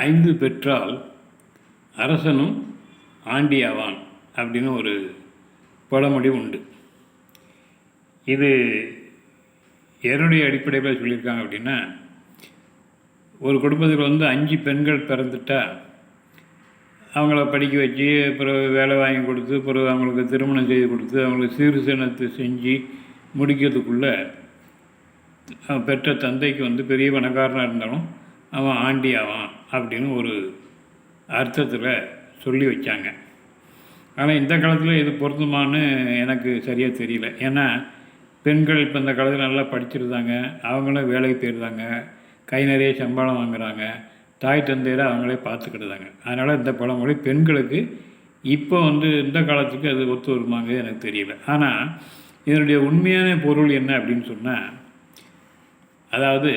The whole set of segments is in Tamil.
5 பெற்றால் அரசனும் ஆண்டியாவான் அப்படின்னு ஒரு பழமொழி உண்டு. இது என்னுடைய அடிப்படையில் சொல்லியிருக்காங்க அப்படின்னா, ஒரு குடும்பத்தில் 5 பெண்கள் பிறந்துட்டா அவங்கள படிக்க வச்சு, பிறகு வேலை வாங்கி கொடுத்து, பிறகு அவங்களுக்கு திருமணம் செய்து கொடுத்து, அவங்களுக்கு சீர்சனத்தை செஞ்சு முடிக்கிறதுக்குள்ளே பெற்ற தந்தைக்கு பெரிய பணக்காரனாக இருந்தாலும் அவன் ஆண்டி ஆவான் அப்படின்னு ஒரு அர்த்தத்தில் சொல்லி வச்சாங்க. ஆனால் இந்த காலத்தில் இது பொருத்தமானு எனக்கு சரியாக தெரியல. ஏன்னா பெண்கள் இப்போ இந்த காலத்தில் நல்லா படிச்சிருந்தாங்க, அவங்களும் வேலைக்கு போயிருந்தாங்க, கை நிறைய சம்பளம் வாங்குகிறாங்க, தாய் தந்தையரை அவங்களே பார்த்துக்கிட்டுதாங்க. அதனால் இந்த பழமொழி பெண்களுக்கு இப்போ இந்த காலத்துக்கு அது ஒத்து வருமாங்க எனக்கு தெரியல. ஆனால் இதனுடைய உண்மையான பொருள் என்ன அப்படின்னு சொன்னால், அதாவது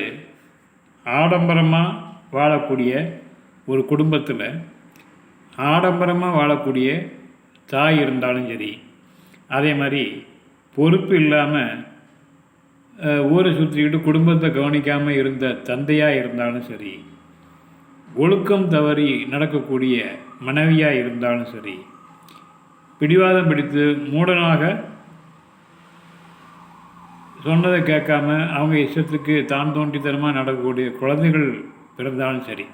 ஆடம்பரமாக வாழக்கூடிய ஒரு குடும்பத்தில் ஆடம்பரமாக வாழக்கூடிய தாய் இருந்தாலும் சரி, அதே மாதிரி பொறுப்பு இல்லாமல் ஊரை சுற்றிக்கிட்டு குடும்பத்தை கவனிக்காமல் இருந்த தந்தையாக இருந்தாலும் சரி, ஒழுக்கம் தவறி நடக்கக்கூடிய மனைவியாக இருந்தாலும் சரி, பிடிவாதம் பிடித்து மூடனாக சொன்னதை கேட்காம அவங்க இஷ்டத்துக்கு தான் தோன்றித்தனமாக நடக்கக்கூடிய குழந்தைகள் பிறந்தாலும் சரி,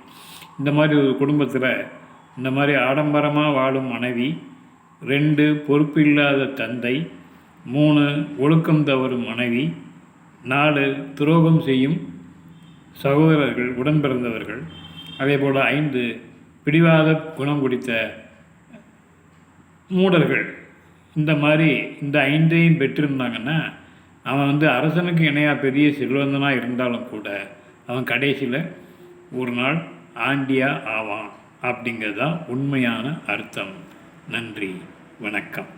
இந்த மாதிரி ஒரு குடும்பத்தில் இந்த மாதிரி ஆடம்பரமாக வாழும் மனைவி, 2 பொறுப்பு இல்லாத தந்தை, 3 ஒழுக்கம் தவறும் மனைவி, 4 துரோகம் செய்யும் சகோதரர்கள், உடன் பிறந்தவர்கள், அதே போல் 5 பிடிவாத குணம் பிடித்த மூடர்கள், இந்த மாதிரி இந்த 5ஐயும் பெற்றிருந்தாங்கன்னா அவன் அரசனுக்கு இணையாக பெரிய செல்வந்தனாக இருந்தாலும் கூட அவன் கடைசியில் ஒரு நாள் ஆண்டியா ஆவான். அப்படிங்கிறது தான் உண்மையான அர்த்தம். நன்றி, வணக்கம்.